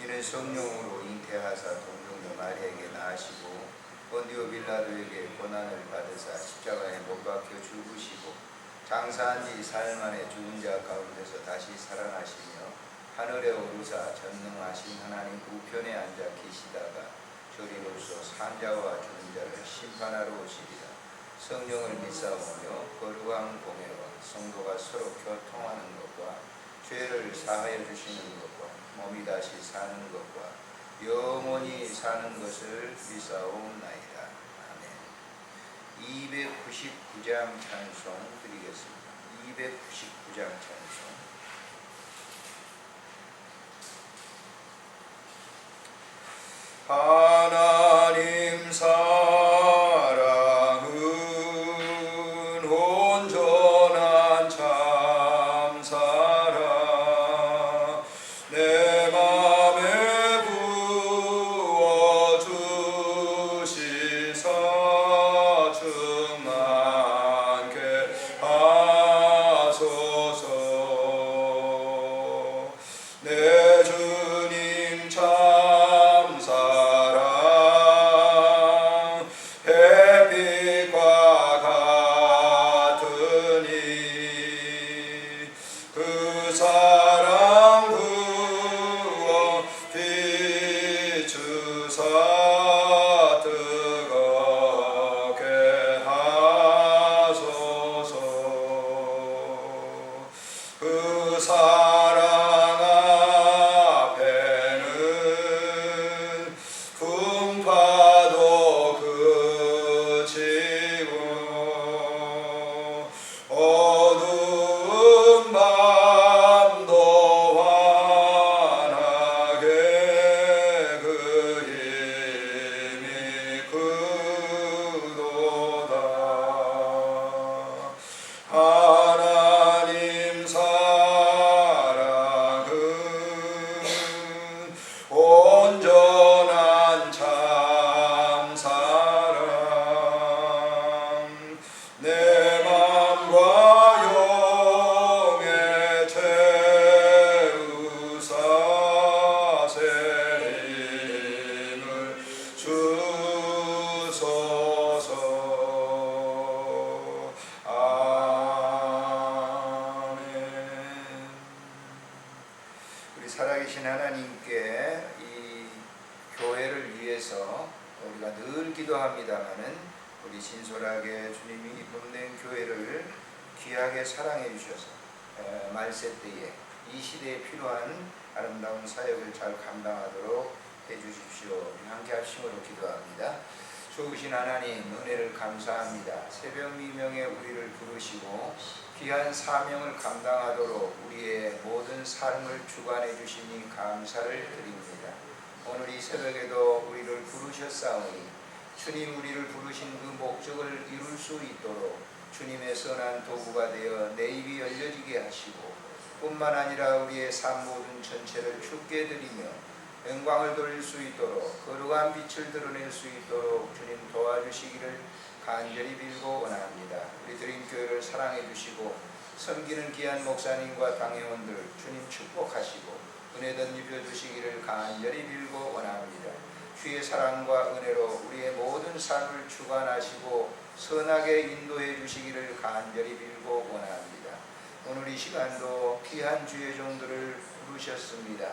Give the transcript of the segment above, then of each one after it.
이는 성령으로 잉태하사 동정녀 마리아에게 낳으시고 본디오 빌라도에게 고난을 받으사 십자가에 못 박혀 죽으시고 장사한 지 사흘 만에 죽은 자 가운데서 다시 살아나시며 하늘에 오르사 전능하신 하나님 우편에 앉아 계시다가 저리로서 산자와 죽은 자를 심판하러 오시리라. 성령을 믿사오며 거룩한 공회와 성도가 서로 교통하는 것과 죄를 사하여 주시는 것과 몸이 다시 사는 것과 영원히 사는 것을 믿사옵나이다. 아멘. 299장 찬송 드리겠습니다. 299장 찬송. 하나님 사랑은 온전한 참사랑 내 맘에 부어주시사 충만케 하소서. 내 주님 참사랑 햇빛과 같으니 그 사랑 부어 비추사 뜨겁게 하소서. 그 사랑 앞에는 풍파도 그치고 어두운 밤도 환하게 그 힘이 크도다. 하나님 사랑은 온전한 참사랑 내 맘과 영에 채우사 새 힘을 주소서. 아멘. 우리 살아계신 하나님께 이 교회를 위해서 우리가 늘 기도합니다마는 우리 진솔하게 주님이 봄낸 교회를 귀하게 사랑해 주셔서 말세 때에 이 시대에 필요한 아름다운 사역을 잘 감당하도록 해주십시오. 우리 함께 합심으로 기도합니다. 좋으신 하나님, 은혜를 감사합니다. 새벽 미명에 우리를 부르시고 귀한 사명을 감당하도록 우리의 모든 삶을 주관해 주시니 감사를 드립니다. 오늘 이 새벽에도 우리를 부르셨사오니 주님, 우리를 부르신 그 목적을 이룰 수 있도록 주님의 선한 도구가 되어 내 입이 열려지게 하시고 뿐만 아니라 우리의 삶 모든 전체를 주께 드리며 영광을 돌릴 수 있도록 거룩한 빛을 드러낼 수 있도록 주님 도와주시기를 간절히 빌고 원합니다. 우리 드림교회를 사랑해 주시고 섬기는 귀한 목사님과 당회원들 주님 축복하시고 은혜 덧입혀 주시기를 간절히 빌고 원합니다. 주의 사랑과 은혜로 우리의 모든 삶을 주관하시고 선하게 인도해 주시기를 간절히 빌고 원합니다. 오늘 이 시간도 귀한 주의 종들을 부르셨습니다.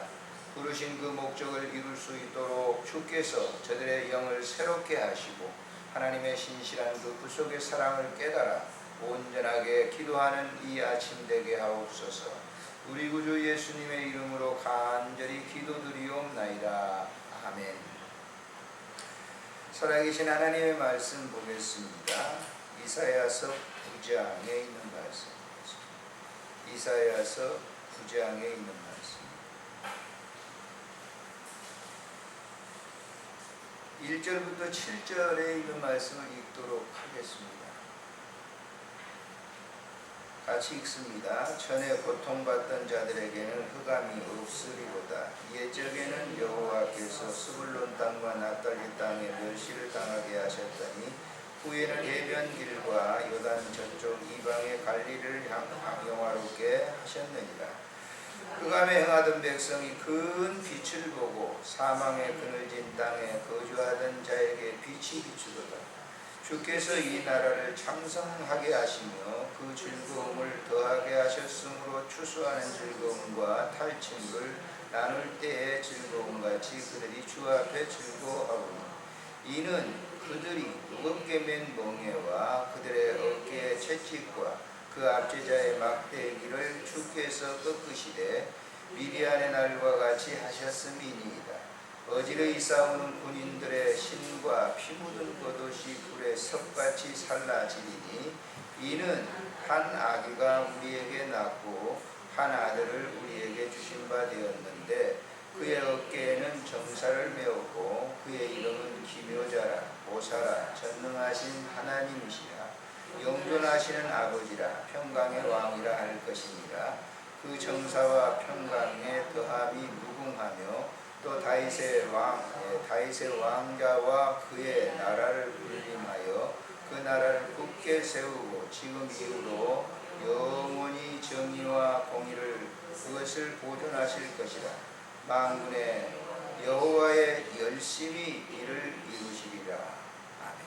부르신 그 목적을 이룰 수 있도록 주께서 저들의 영을 새롭게 하시고 하나님의 신실한 그 구속의 사랑을 깨달아 온전하게 기도하는 이 아침 되게 하옵소서. 우리 구주 예수님의 이름으로 간절히 기도드리옵나이다. 아멘. 살아계신 하나님의 말씀 보겠습니다. 이사야서 9장에 있는 말씀입니다. 이사야서 9장에 있는 말씀. 1절부터 7절에 있는 말씀을 읽도록 하겠습니다. 같이 읽습니다. 전에 고통받던 자들에게는 흑암이 없으리로다. 옛적에는 여호와께서 스불론 땅과 납달리 땅에 멸시를 당하게 하셨더니 후에는 해변길과 요단 저쪽 이방의 갈릴리를 영화롭게 하셨느니라. 흑암에 행하던 백성이 큰 빛을 보고 사망의 그늘진 땅에 거주하던 자에게 빛이 비추도다. 주께서 이 나라를 창성하게 하시며 그 즐거움을 더하게 하셨으므로 추수하는 즐거움과 탈취물을 나눌 때의 즐거움같이 그들이 주 앞에 즐거워하오니 이는 그들이 무겁게 맨 멍에와 그들의 어깨의 채찍과 그 압제자의 막대기를 주께서 꺾으시되 미디안의 날과 같이 하셨음이니이다. 어지러이 싸우는 군인들의 신과 피 묻은 겉옷이 불에 섭같이 살라지리니 이는 한 아기가 우리에게 낳고 한 아들을 우리에게 주신 바 되었는데 그의 어깨에는 정사를 메었고 그의 이름은 기묘자라 보사라 전능하신 하나님이시라 영존하시는 아버지라 평강의 왕이라 할 것이니라. 그 정사와 평강의 더함이 무궁하며 또 다윗의 왕자와 그의 나라를 군림하여 그 나라를 굳게 세우고 지금 이후로 영원히 정의와 공의를 그것을 보존하실 것이라. 만군의 여호와의 열심히 이를 이루시리라. 아멘.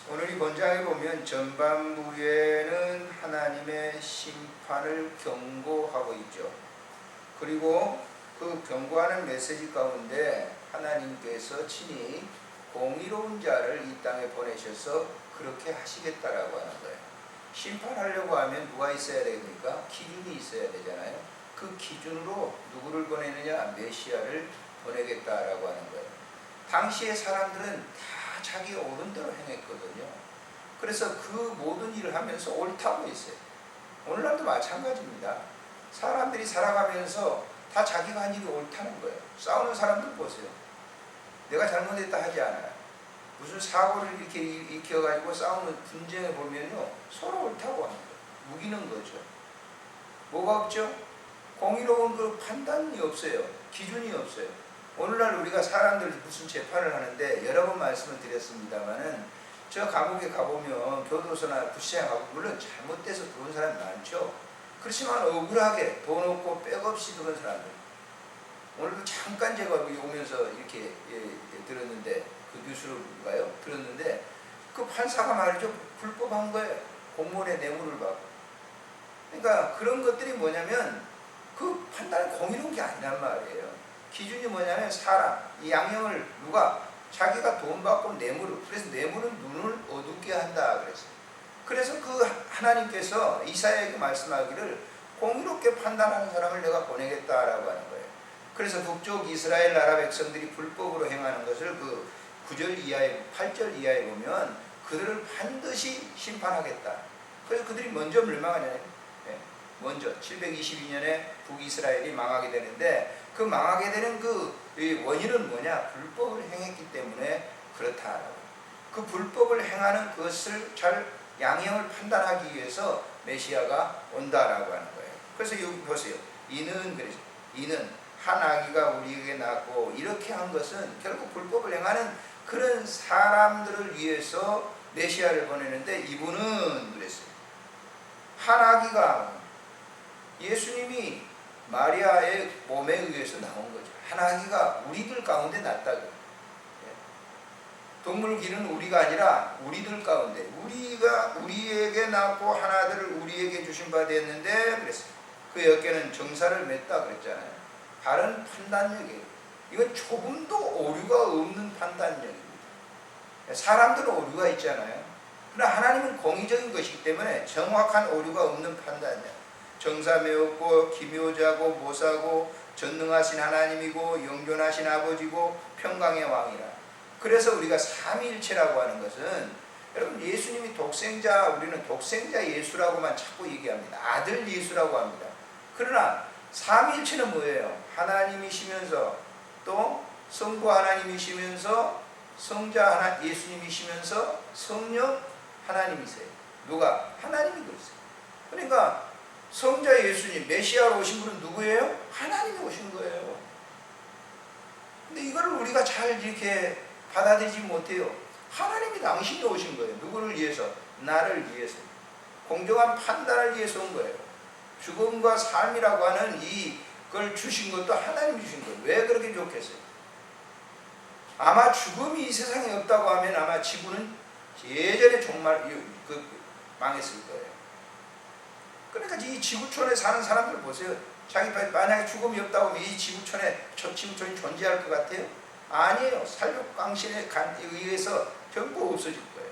오늘 이 본장에 보면 전반부에는 하나님의 심판을 경고하고 있죠. 그리고 그 경고하는 메시지 가운데 하나님께서 친히 공의로운 자를 이 땅에 보내셔서 그렇게 하시겠다라고 하는 거예요. 심판하려고 하면 누가 있어야 됩니까? 기준이 있어야 되잖아요. 그 기준으로 누구를 보내느냐? 메시아를 보내겠다라고 하는 거예요. 당시의 사람들은 다 자기 옳은 대로 행했거든요. 그래서 그 모든 일을 하면서 옳다고 했어요. 오늘날도 마찬가지입니다. 사람들이 살아가면서 다 자기가 한 일이 옳다는 거예요. 싸우는 사람들 보세요. 내가 잘못했다 하지 않아요. 무슨 사고를 이렇게 익혀가지고 싸우는 분쟁에 보면요, 서로 옳다고 합니다. 우기는 거죠. 뭐가 없죠? 공의로운 그 판단이 없어요. 기준이 없어요. 오늘날 우리가 사람들 무슨 재판을 하는데 여러 번 말씀을 드렸습니다만은 저 감옥에 가보면 교도소나 구시장 가고 물론 잘못돼서 들어온 사람이 많죠. 그렇지만 억울하게 돈 없고 백없이 들어온 사람들. 오늘도 잠깐 제가 오면서 이렇게 들었는데 그 뉴스로가요 들었는데 그 판사가 말이죠 불법한 거예요. 공무원의 뇌물을 받고. 그러니까 그런 것들이 뭐냐면 그 판단이 공의로운 게 아니란 말이에요. 기준이 뭐냐면 사람, 이 양형을 누가 자기가 돈 받고 뇌물을, 그래서 뇌물은 눈을 어둡게 한다 그랬어요. 그래서 그 하나님께서 이사야에게 말씀하기를 공의롭게 판단하는 사람을 내가 보내겠다라고 하는 거예요. 그래서 북쪽 이스라엘 나라 백성들이 불법으로 행하는 것을 그 9절 이하에 8절 이하에 보면 그들을 반드시 심판하겠다. 그래서 그들이 먼저 멸망하잖아요. 먼저 722년에 북이스라엘이 망하게 되는데 그 망하게 되는 그 원인은 뭐냐? 불법을 행했기 때문에 그렇다라고. 그 불법을 행하는 것을 잘 양형을 판단하기 위해서 메시아가 온다라고 하는 거예요. 그래서 여기 보세요. 이는 한 아기가 우리에게 낳고 이렇게 한 것은 결국 불법을 행하는 그런 사람들을 위해서 메시아를 보내는데 이분은 그랬어요. 한 아기가 예수님이 마리아의 몸에 의해서 나온 거죠. 한 아기가 우리들 가운데 낳았다고. 동물 기는 우리가 아니라 우리들 가운데 우리가 우리에게 낳고 한 아들을 우리에게 주신 바 되었는데 그랬어요. 그 어깨는 정사를 맸다 그랬잖아요. 바른 판단력이에요. 이건 조금도 오류가 없는 판단력입니다. 사람들은 오류가 있잖아요. 그러나 하나님은 공의적인 것이기 때문에 정확한 오류가 없는 판단력. 정사 메었고 기묘자고 모사고 전능하신 하나님이고 영존하신 아버지고 평강의 왕이라. 그래서 우리가 삼위일체라고 하는 것은 여러분 예수님이 독생자, 우리는 독생자 예수라고만 자꾸 얘기합니다. 아들 예수라고 합니다. 그러나 삼위일체는 뭐예요? 하나님이시면서 또 성부 하나님이시면서 성자 하나 예수님이시면서 성령 하나님이세요. 누가? 하나님이 그랬어요. 그러니까 성자 예수님, 메시아로 오신 분은 누구예요? 하나님이 오신 거예요. 근데 이거를 우리가 잘 이렇게 받아들이지 못해요. 하나님이 당신이 오신 거예요. 누구를 위해서? 나를 위해서. 공정한 판단을 위해서 온 거예요. 죽음과 삶이라고 하는 이걸 주신 것도 하나님이 주신 거예요. 왜 그렇게 좋겠어요? 아마 죽음이 이 세상에 없다고 하면 아마 지구는 예전에 정말 망했을 거예요. 그러니까 이 지구촌에 사는 사람들 보세요. 자기 만약에 죽음이 없다고 하면 이 지구촌에 저 지구촌이 존재할 것 같아요? 아니에요. 살육강신에 의해서 전부 없어질 거예요.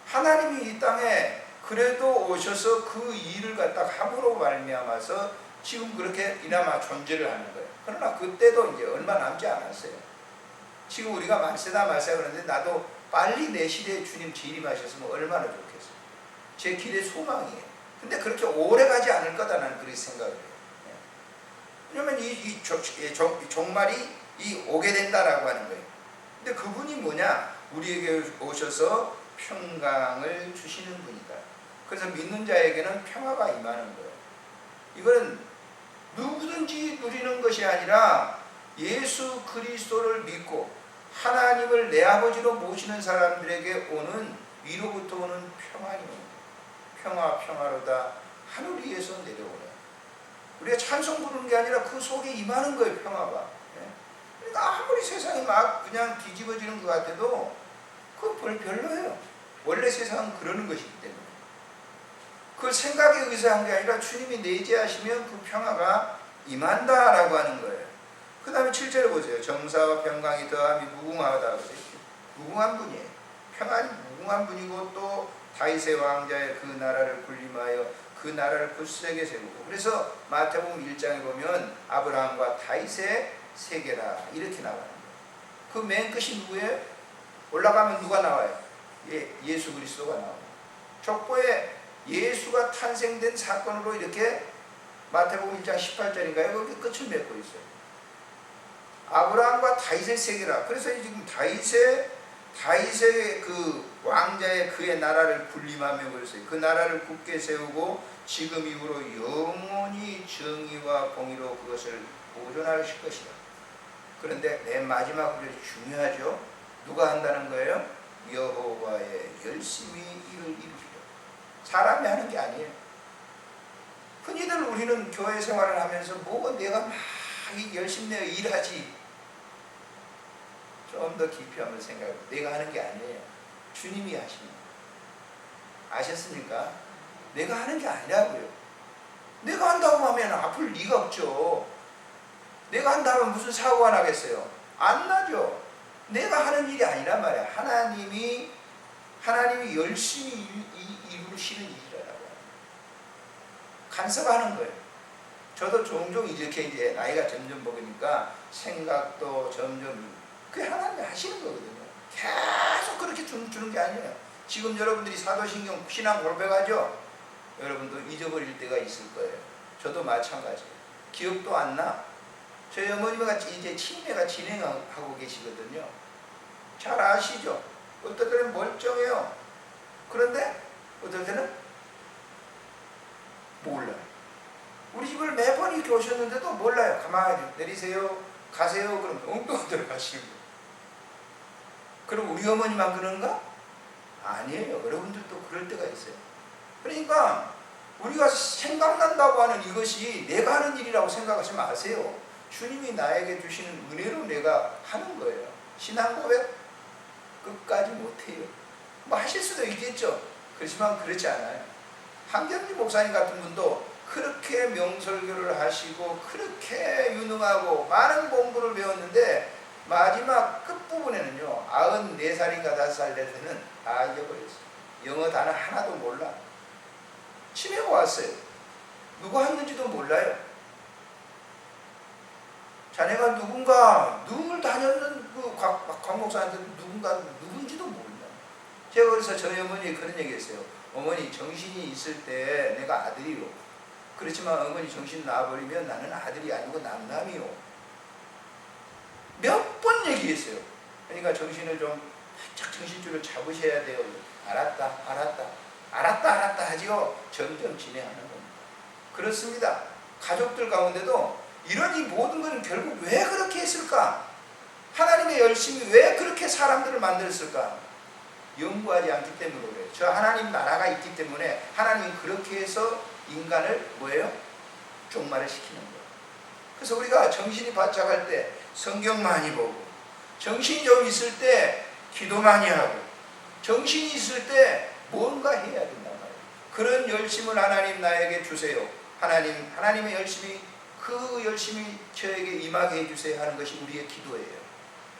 하나님이 이 땅에 그래도 오셔서 그 일을 갖다가 함으로 말미암아서 지금 그렇게 이나마 존재를 하는 거예요. 그러나 그때도 이제 얼마 남지 않았어요. 지금 우리가 말세다 그러는데 나도 빨리 내 시대에 주님 재림하셨으면 얼마나 좋겠어요. 제 길의 소망이에요. 근데 그렇게 오래 가지 않을 거다 나는 그렇게 생각을 해요. 왜냐면 이 종말이 오게 된다라고 하는 거예요. 근데 그분이 뭐냐? 우리에게 오셔서 평강을 주시는 분이다. 그래서 믿는 자에게는 평화가 임하는 거예요. 이거는 누구든지 누리는 것이 아니라 예수 그리스도를 믿고 하나님을 내 아버지로 모시는 사람들에게 오는 위로부터 오는 평안이 평화 평화로다 하늘 위에서 내려오네. 우리가 찬송 부르는 게 아니라 그 속에 임하는 거예요. 평화가. 그러니까 아무리 세상이 막 그냥 뒤집어지는 것 같아도 그건 별로예요. 원래 세상은 그러는 것이기 때문에. 그 생각에 의해서 게 아니라 주님이 내재하시면 그 평화가 임한다라고 하는 거예요. 그 다음에 7절에 보세요. 정사와 평강이 더함이 무궁하다. 무궁한 분이에요. 평안이 무궁한 분이고 또 다윗의 왕자의 그 나라를 군림하여 그 나라를 굳세게 세우고. 그래서 마태복음 1장에 보면 아브라함과 다윗의 세계라 이렇게 나와요. 그 맨 끝이 누구예요? 올라가면 누가 나와요? 예수 그리스도가 나와요. 족보에 예수가 탄생된 사건으로 이렇게 마태복음 1장 18절인가요? 거기 끝을 맺고 있어요. 아브라함과 다윗의 세계라. 그래서 지금 다윗의 그 왕자의 그의 나라를 군림하며 그랬어요. 그 나라를 굳게 세우고 지금 이후로 영원히 정의와 공의로 그것을 보존하실 것이다. 그런데 맨 마지막으로 중요하죠. 누가 한다는 거예요? 여호와의 열심히 일을 이루시려. 사람이 하는 게 아니에요. 흔히들 우리는 교회 생활을 하면서 내가 막 열심히 내어 일하지. 좀 더 깊이 한번 생각해. 내가 하는 게 아니에요. 주님이 하시는 거예요. 아셨습니까? 내가 하는 게 아니라고요. 내가 한다고 하면 아플 리가 없죠. 내가 한다면 무슨 사고가 나겠어요? 안 나죠. 내가 하는 일이 아니란 말이야. 하나님이 열심히 이루시는 일이라고 간섭하는 거예요. 저도 종종 이렇게 이제 나이가 점점 먹으니까 생각도 점점 그게 하나님이 하시는 거거든요. 계속 그렇게 주는 게 아니에요. 지금 여러분들이 사도신경 신앙 고백하죠? 여러분도 잊어버릴 때가 있을 거예요. 저도 마찬가지예요. 기억도 안 나. 저희 어머니가 이제 치매가 진행하고 계시거든요. 잘 아시죠? 어떨 때는 멀쩡해요. 그런데 어떨 때는 몰라요. 우리 집을 매번 이렇게 오셨는데도 몰라요. 가만히 내리세요. 가세요. 그럼 엉뚱한 데로 가시는 거예요. 그럼 우리 어머니만 그런가? 아니에요. 여러분들도 그럴 때가 있어요. 그러니까 우리가 생각난다고 하는 이것이 내가 하는 일이라고 생각하지 마세요. 주님이 나에게 주시는 은혜로 내가 하는 거예요. 신앙 고백 끝까지 못해요. 하실 수도 있겠죠. 그렇지만 그렇지 않아요. 한경지 목사님 같은 분도 그렇게 명설교를 하시고 그렇게 유능하고 많은 공부를 배웠는데 마지막 끝부분에는요 94살인가 5살 될 때는 다 잊어버렸어요. 영어 단어 하나도 몰라. 치매가 왔어요. 누가 했는지도 몰라요. 자네가 누굴 다녔는 곽 목사한테 누군지도 몰라. 제가 그래서 저희 어머니 그런 얘기 했어요. 어머니 정신이 있을 때 내가 아들이요. 그렇지만 어머니 정신 나와버리면 나는 아들이 아니고 남남이요. 몇 번 얘기했어요. 그러니까 정신을 좀 바짝 정신줄을 잡으셔야 돼요. 알았다 하지요. 점점 진행하는 겁니다. 그렇습니다. 가족들 가운데도 이런 이 모든 것은 결국 왜 그렇게 했을까? 하나님의 열심히 왜 그렇게 사람들을 만들었을까? 연구하지 않기 때문에 그래요. 저 하나님 나라가 있기 때문에 하나님이 그렇게 해서 인간을 뭐예요? 종말을 시키는 거예요. 그래서 우리가 정신이 바짝할 때 성경 많이 보고, 정신이 좀 있을 때 기도 많이 하고, 정신이 있을 때 뭔가 해야 된단 말이에요. 그런 열심을 하나님 나에게 주세요. 하나님의 열심이, 그 열심이 저에게 임하게 해주세요 하는 것이 우리의 기도예요.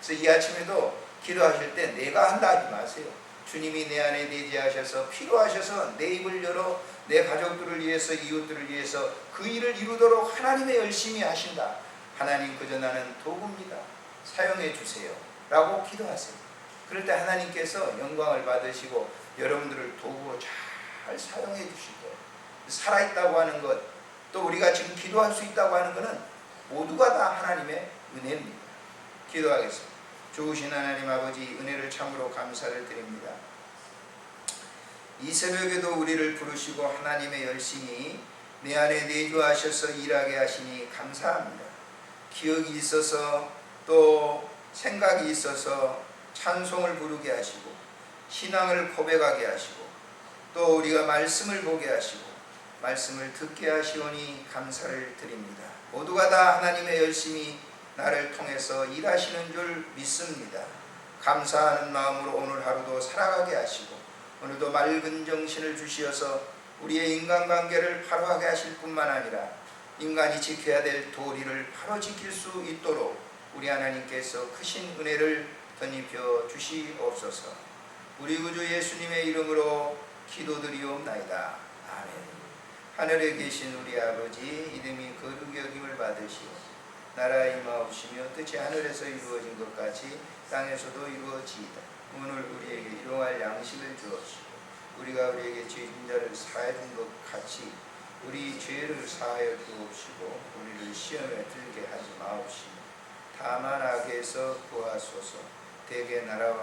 그래서 이 아침에도 기도하실 때 내가 한다 하지 마세요. 주님이 내 안에 내재하셔서 필요하셔서 내 입을 열어 내 가족들을 위해서, 이웃들을 위해서 그 일을 이루도록 하나님의 열심히 하신다. 하나님, 그저 나는 도구입니다. 사용해 주세요 라고 기도하세요. 그럴 때 하나님께서 영광을 받으시고 여러분들을 도구로 잘 사용해 주실 거예요. 살아있다고 하는 것, 또 우리가 지금 기도할 수 있다고 하는 것은 모두가 다 하나님의 은혜입니다. 기도하겠습니다. 좋으신 하나님 아버지, 은혜를 참으로 감사를 드립니다. 이 새벽에도 우리를 부르시고 하나님의 열심히 내 안에 내주하셔서 일하게 하시니 감사합니다. 기억이 있어서 또 생각이 있어서 찬송을 부르게 하시고, 신앙을 고백하게 하시고, 또 우리가 말씀을 보게 하시고 말씀을 듣게 하시오니 감사를 드립니다. 모두가 다 하나님의 열심히 나를 통해서 일하시는 줄 믿습니다. 감사하는 마음으로 오늘 하루도 살아가게 하시고, 오늘도 맑은 정신을 주시어서 우리의 인간관계를 바로하게 하실 뿐만 아니라 인간이 지켜야 될 도리를 바로 지킬 수 있도록 우리 하나님께서 크신 은혜를 덧입혀 주시옵소서. 우리 구주 예수님의 이름으로 기도드리옵나이다. 아멘. 하늘에 계신 우리 아버지, 이름이 거룩히 여김을 받으시오. 나라 임하옵시며 뜻이 하늘에서 이루어진 것 같이 땅에서도 이루어지이다. 오늘 우리에게 일용할 양식을 주옵시고, 우리가 우리에게 죄진 자를 사하여 준 것 같이 우리 죄를 사하여 주옵시고, 우리를 시험에 들게 하지 마옵시며 다만 악에서 구하소서. 대개 나라와